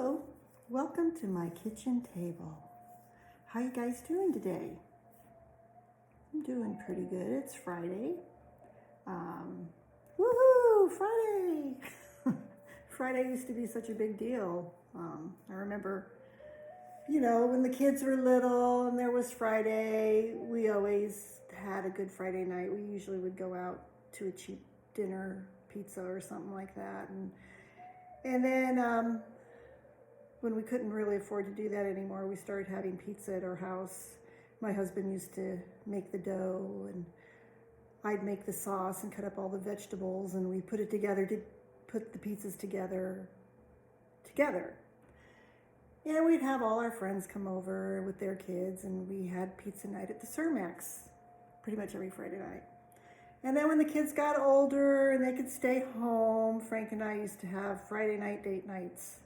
Hello, welcome to my kitchen table. How you guys doing today? I'm doing pretty good. It's Friday. Woohoo, Friday! Friday used to be such a big deal. I remember, when the kids were little and there was Friday, we always had a good Friday night. We usually would go out to a cheap dinner, pizza or something like that. And then when we couldn't really afford to do that anymore, we started having pizza at our house. My husband used to make the dough, and I'd make the sauce and cut up all the vegetables, and we put it together to put the pizzas together. And we'd have all our friends come over with their kids, and we had pizza night at the Cermax pretty much every Friday night. And then when the kids got older and they could stay home, Frank and I used to have Friday night date nights.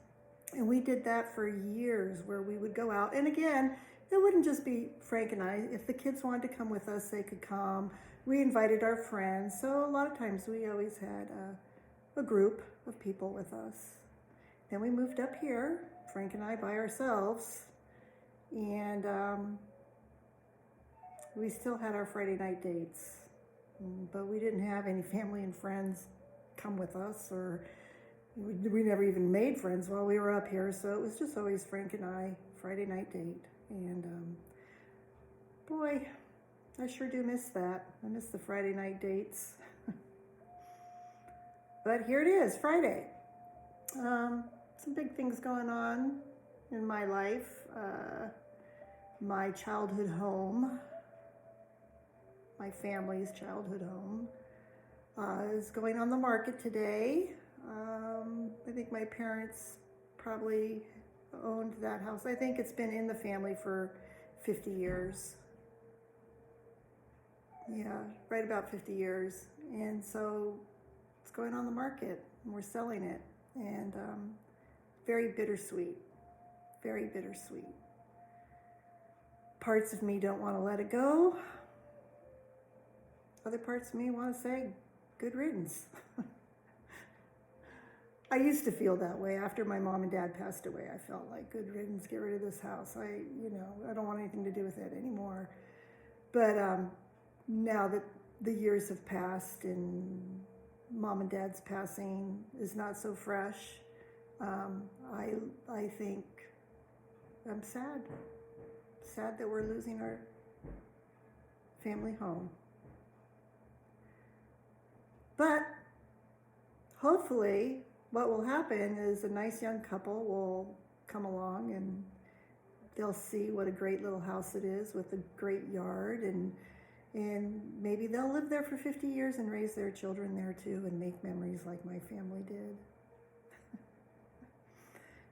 And we did that for years, where we would go out. And again, it wouldn't just be Frank and I. If the kids wanted to come with us, they could come. We invited our friends. So a lot of times we always had a group of people with us. Then we moved up here, Frank and I by ourselves. And we still had our Friday night dates. But we didn't have any family and friends come with us, or we never even made friends while we were up here. So it was just always Frank and I, Friday night date. And boy, I sure do miss that. I miss the Friday night dates. But here it is, Friday. Some big things going on in my life. My childhood home, my family's childhood home, is going on the market today. I think my parents probably owned that house. I think it's been in the family for 50 years. Yeah, right about 50 years. And so it's going on the market, and we're selling it. And very bittersweet, very bittersweet. Parts of me don't want to let it go. Other parts of me want to say, good riddance. I used to feel that way after my mom and dad passed away. I felt like, good riddance, get rid of this house. I don't want anything to do with it anymore. But now that the years have passed and mom and dad's passing is not so fresh, I think I'm sad that we're losing our family home. But hopefully what will happen is a nice young couple will come along and they'll see what a great little house it is with a great yard, and maybe they'll live there for 50 years and raise their children there too and make memories like my family did.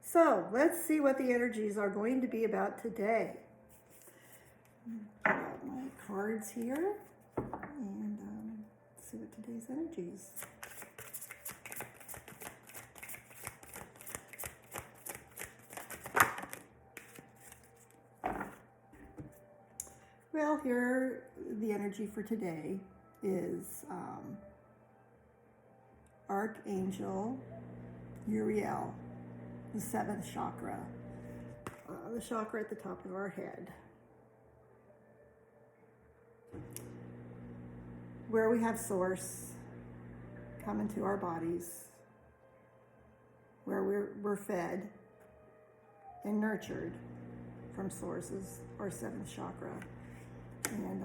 So let's see what the energies are going to be about today. Pull out my cards here and see what today's energies. Well, here the energy for today is Archangel Uriel, the 7th chakra, the chakra at the top of our head, where we have source come into our bodies, where we're fed and nurtured from sources, our 7th chakra. And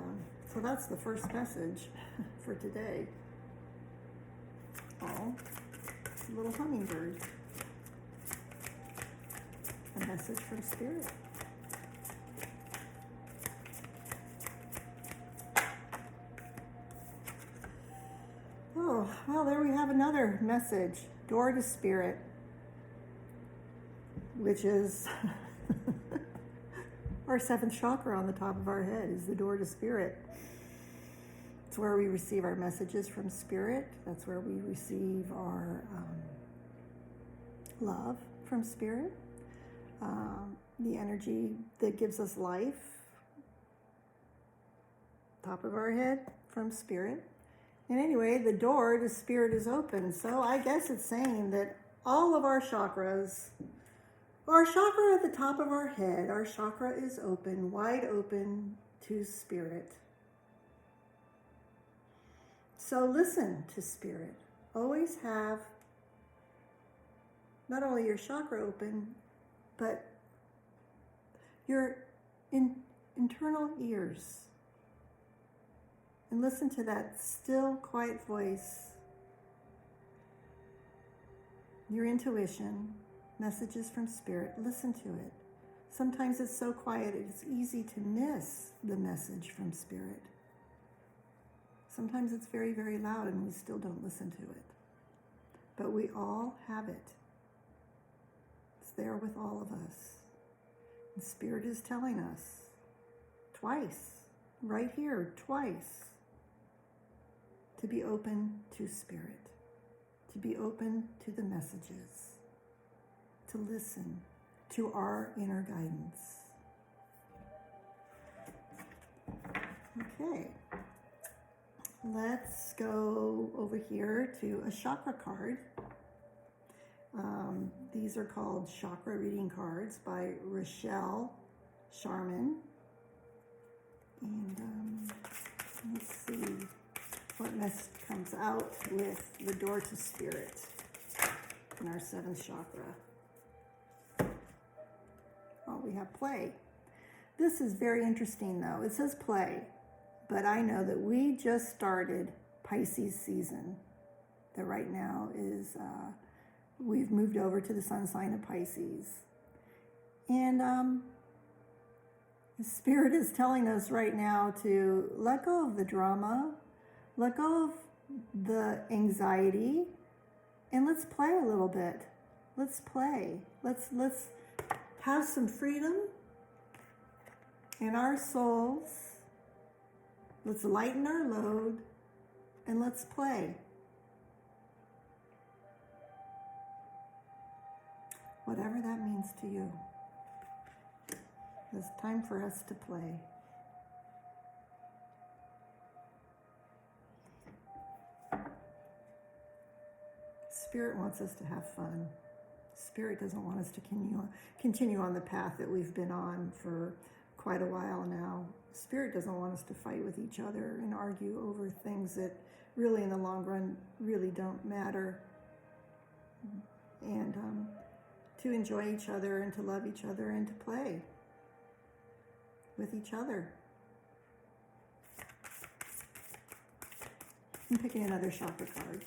so that's the first message for today. Oh, a little hummingbird. A message from Spirit. Oh, well, there we have another message. Door to Spirit, which is our 7th chakra on the top of our head, is the door to Spirit. It's where we receive our messages from Spirit. That's where we receive our love from Spirit. The energy that gives us life, top of our head from Spirit. And anyway, the door to Spirit is open. So I guess it's saying that all of our chakras Our chakra at the top of our head, our chakra is open, wide open to spirit. So listen to spirit. Always have not only your chakra open, but your internal ears. And listen to that still, quiet voice. Your intuition, messages from spirit, listen to it. Sometimes it's so quiet, it's easy to miss the message from spirit. Sometimes it's very, very loud and we still don't listen to it. But we all have it. It's there with all of us. And spirit is telling us twice, right here, twice, to be open to spirit, to be open to the messages, to listen to our inner guidance. Okay, let's go over here to a chakra card. These are called chakra reading cards by Rochelle Sharman. And let's see what message comes out with the door to spirit in our seventh chakra. Oh, we have play. This is very interesting though. It says play, but I know that we just started Pisces season. That right now is, we've moved over to the sun sign of Pisces. And the spirit is telling us right now to let go of the drama, let go of the anxiety, and let's play a little bit. Let's play. Let's have some freedom in our souls. Let's lighten our load and let's play. Whatever that means to you. It's time for us to play. Spirit wants us to have fun. Spirit doesn't want us to continue on the path that we've been on for quite a while now. Spirit doesn't want us to fight with each other and argue over things that really in the long run really don't matter. And to enjoy each other and to love each other and to play with each other. I'm picking another chakra card.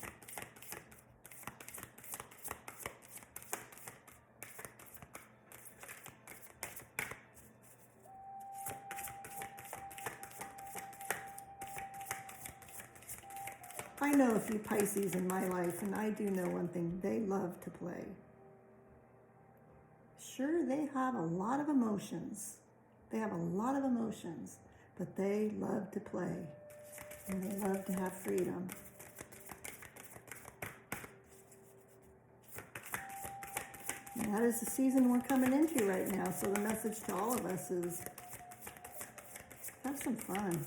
I know a few Pisces in my life, and I do know one thing. They love to play. Sure, they have a lot of emotions. They have a lot of emotions, but they love to play, and they love to have freedom. And that is the season we're coming into right now, so the message to all of us is have some fun.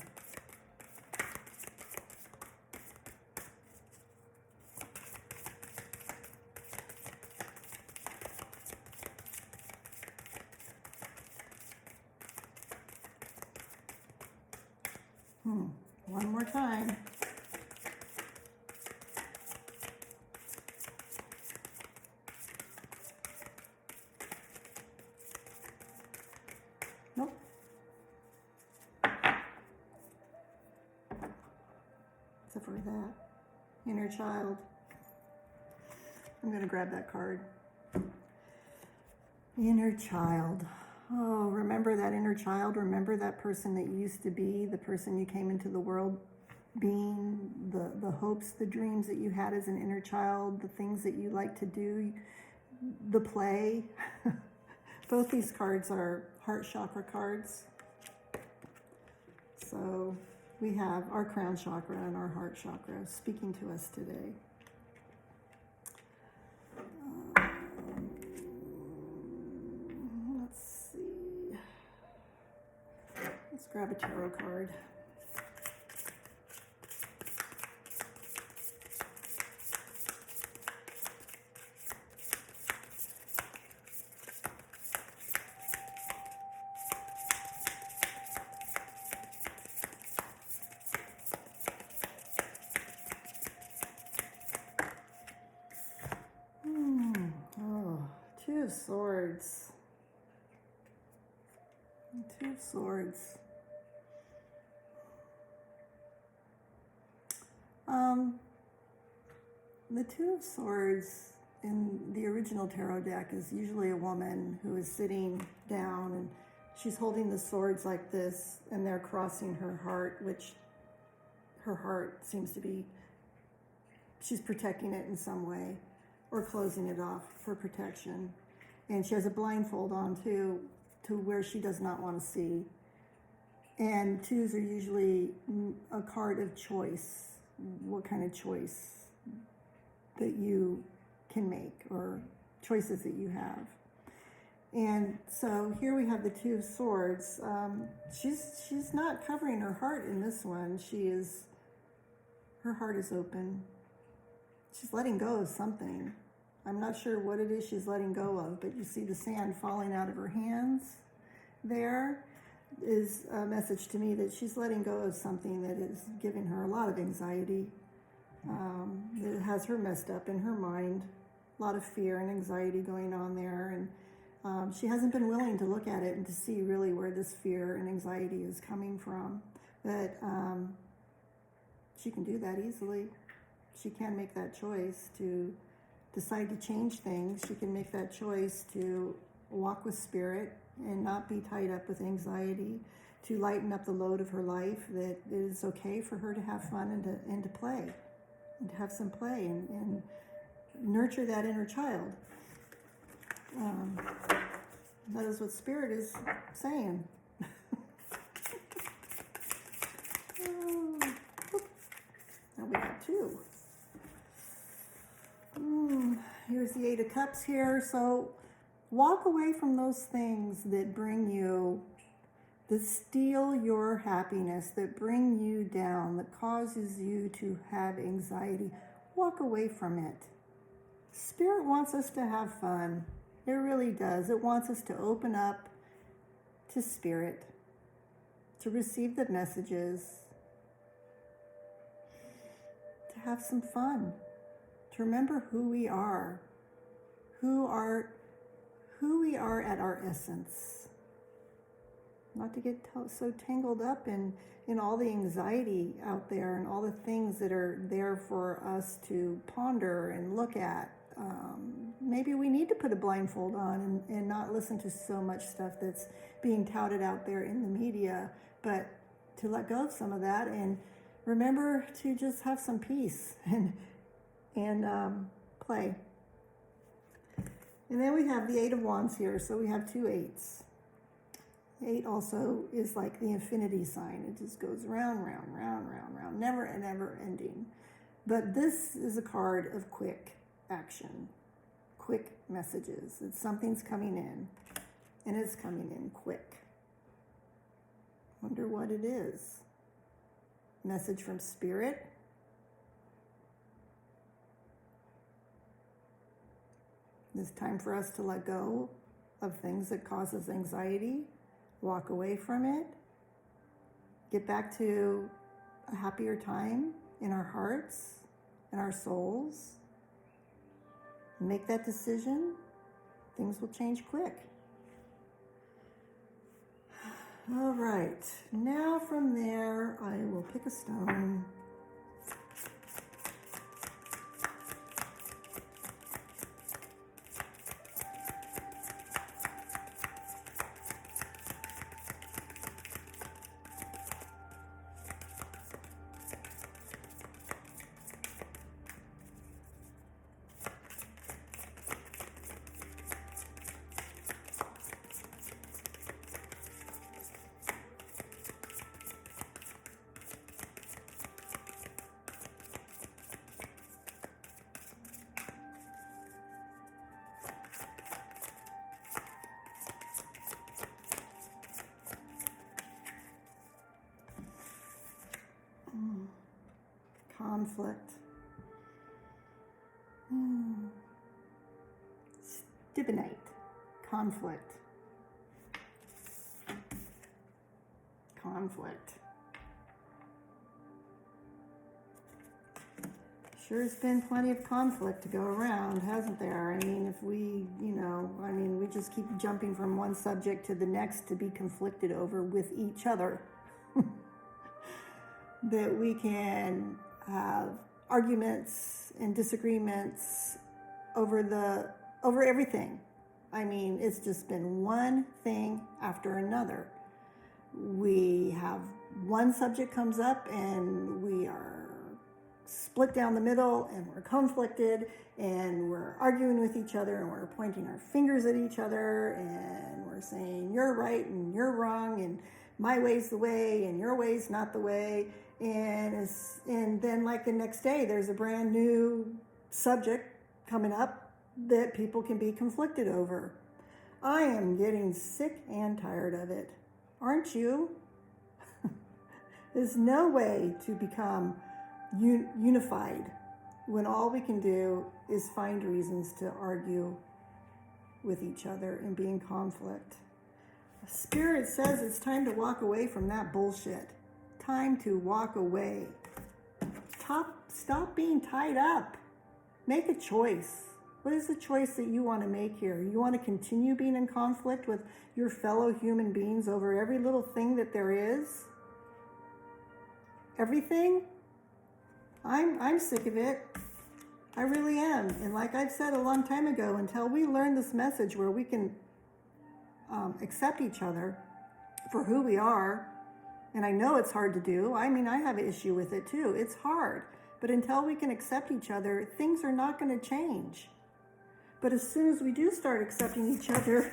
One more time. Nope. Except for that. Inner child. I'm going to grab that card. Inner child. Oh, remember that inner child. Remember that person that you used to be, the person you came into the world being, the hopes, the dreams that you had as an inner child, the things that you like to do, the play. Both these cards are heart chakra cards. So we have our crown chakra and our heart chakra speaking to us today. Let's grab a tarot card. of Swords. The Two of Swords. The Two of Swords in the original tarot deck is usually a woman who is sitting down and she's holding the swords like this, and they're crossing her heart, which her heart seems to be, she's protecting it in some way or closing it off for protection. And she has a blindfold on too, to where she does not want to see. And twos are usually a card of choice. What kind of choice that you can make, or choices that you have. And so here we have the Two of Swords. She's not covering her heart in this one. Her heart is open. She's letting go of something. I'm not sure what it is she's letting go of, but you see the sand falling out of her hands. There is a message to me that she's letting go of something that is giving her a lot of anxiety. That has her messed up in her mind. A lot of fear and anxiety going on there. And she hasn't been willing to look at it and to see really where this fear and anxiety is coming from. But she can do that easily. She can make that choice to decide to change things. She can make that choice to walk with spirit and not be tied up with anxiety, to lighten up the load of her life, that it is okay for her to have fun and to play, and to have some play and nurture that inner child. That is what Spirit is saying. Now we got two. Here's the Eight of Cups here. So walk away from those things that bring you, that steal your happiness, that bring you down, that causes you to have anxiety. Walk away from it. Spirit wants us to have fun. It really does. It wants us to open up to Spirit, to receive the messages, to have some fun, to remember who we are, who we are at our essence. Not to get so tangled up in all the anxiety out there and all the things that are there for us to ponder and look at. Maybe we need to put a blindfold on and not listen to so much stuff that's being touted out there in the media, but to let go of some of that and remember to just have some peace and play. And then we have the Eight of Wands here, so we have two eights. Eight also is like the infinity sign. It just goes round, round, round, round, round, never and ever ending. But this is a card of quick action, quick messages. It's something's coming in, and it's coming in quick. Wonder what it is. Message from Spirit. It's time for us to let go of things that cause us anxiety, walk away from it, get back to a happier time in our hearts and our souls. Make that decision, things will change quick. All right, now from there, I will pick a stone. Conflict. Stibonite. Conflict. Conflict. Sure has been plenty of conflict to go around, hasn't there? I mean, if we, we just keep jumping from one subject to the next to be conflicted over with each other. That we can have arguments and disagreements over everything. I mean, it's just been one thing after another. We have one subject comes up and we are split down the middle and we're conflicted and we're arguing with each other and we're pointing our fingers at each other and we're saying you're right and you're wrong and my way's the way and your way's not the way. And then like the next day there's a brand new subject coming up that people can be conflicted over. I am getting sick and tired of it. Aren't you? There's no way to become unified when all we can do is find reasons to argue with each other and be in conflict. Spirit says it's time to walk away from that bullshit. Time to walk away. Stop being tied up. Make a choice. What is the choice that you want to make here? You want to continue being in conflict with your fellow human beings over every little thing that there is? Everything? I'm sick of it. I really am. And like I've said a long time ago, until we learn this message where we can accept each other for who we are, and I know it's hard to do. I mean, I have an issue with it too. It's hard. But until we can accept each other, things are not going to change. But as soon as we do start accepting each other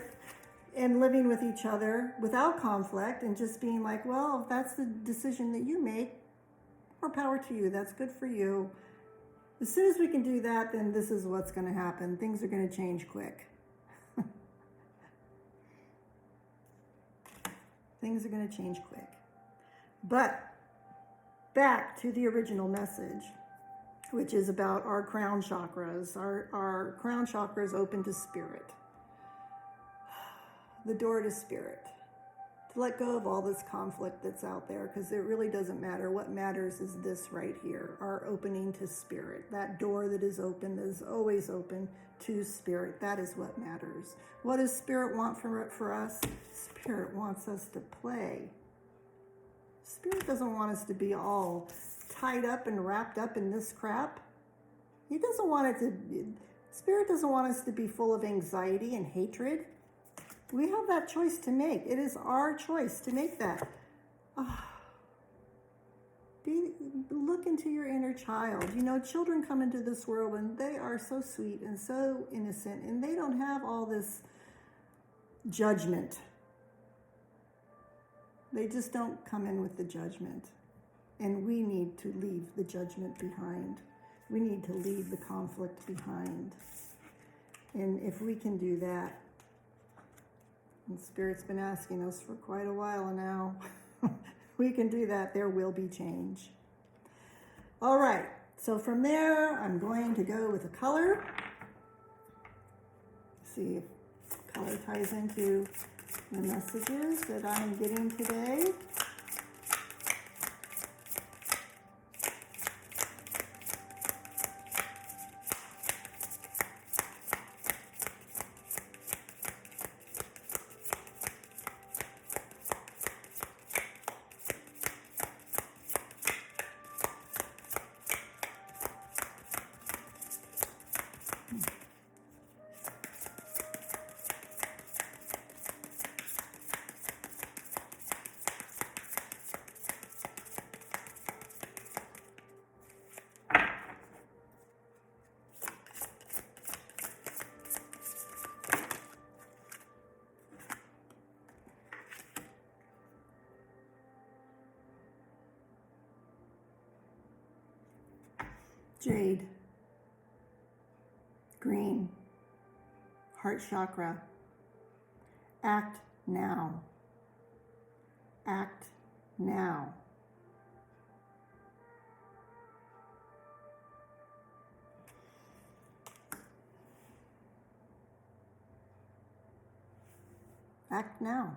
and living with each other without conflict and just being like, well, if that's the decision that you make, more power to you. That's good for you. As soon as we can do that, then this is what's going to happen. Things are going to change quick. Things are going to change quick. But back to the original message, which is about our crown chakras. Our crown chakras open to spirit. The door to spirit. To let go of all this conflict that's out there, because it really doesn't matter. What matters is this right here, our opening to spirit. That door that is open, that is always open to spirit. That is what matters. What does spirit want for us? Spirit wants us to play. Spirit doesn't want us to be all tied up and wrapped up in this crap. He doesn't want it to, Spirit doesn't want us to be full of anxiety and hatred. We have that choice to make. It is our choice to make that. Look into your inner child. You know, children come into this world and they are so sweet and so innocent, and they don't have all this judgment. They just don't come in with the judgment. And we need to leave the judgment behind. We need to leave the conflict behind. And if we can do that, and Spirit's been asking us for quite a while now, we can do that, there will be change. All right, so from there, I'm going to go with a color. See if color ties into the messages that I'm getting today. Jade, green, heart chakra. Act now. Act now. Act now.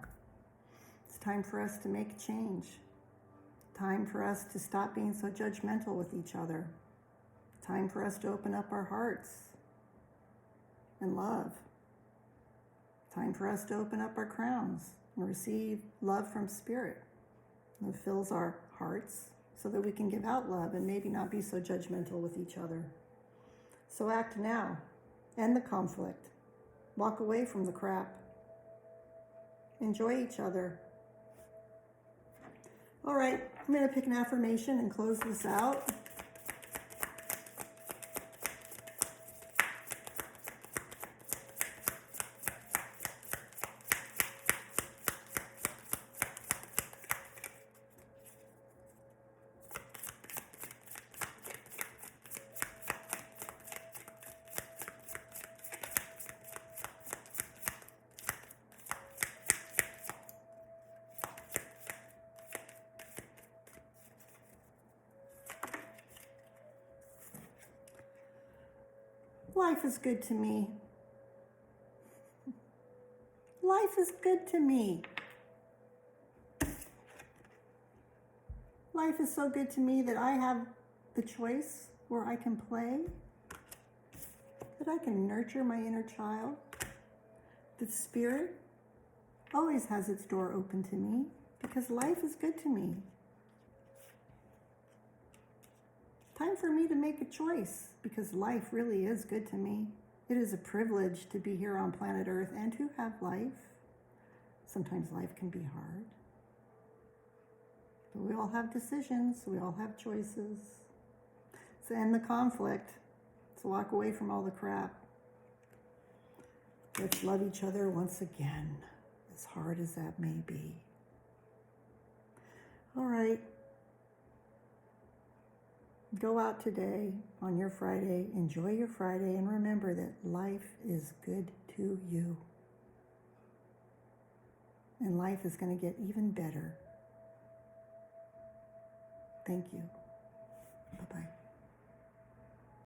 It's time for us to make a change. Time for us to stop being so judgmental with each other. Time for us to open up our hearts and love. Time for us to open up our crowns and receive love from Spirit that fills our hearts so that we can give out love and maybe not be so judgmental with each other. So act now. End the conflict. Walk away from the crap. Enjoy each other. All right, I'm going to pick an affirmation and close this out. Life is good to me. Life is good to me. Life is so good to me that I have the choice where I can play, that I can nurture my inner child. The Spirit always has its door open to me because life is good to me. Time for me to make a choice because life really is good to me. It is a privilege to be here on planet Earth and to have life. Sometimes life can be hard. But we all have decisions. We all have choices. Let's end the conflict. Let's walk away from all the crap. Let's love each other once again, as hard as that may be. All right. Go out today on your Friday, enjoy your Friday, and remember that life is good to you. And life is going to get even better. Thank you. Bye-bye.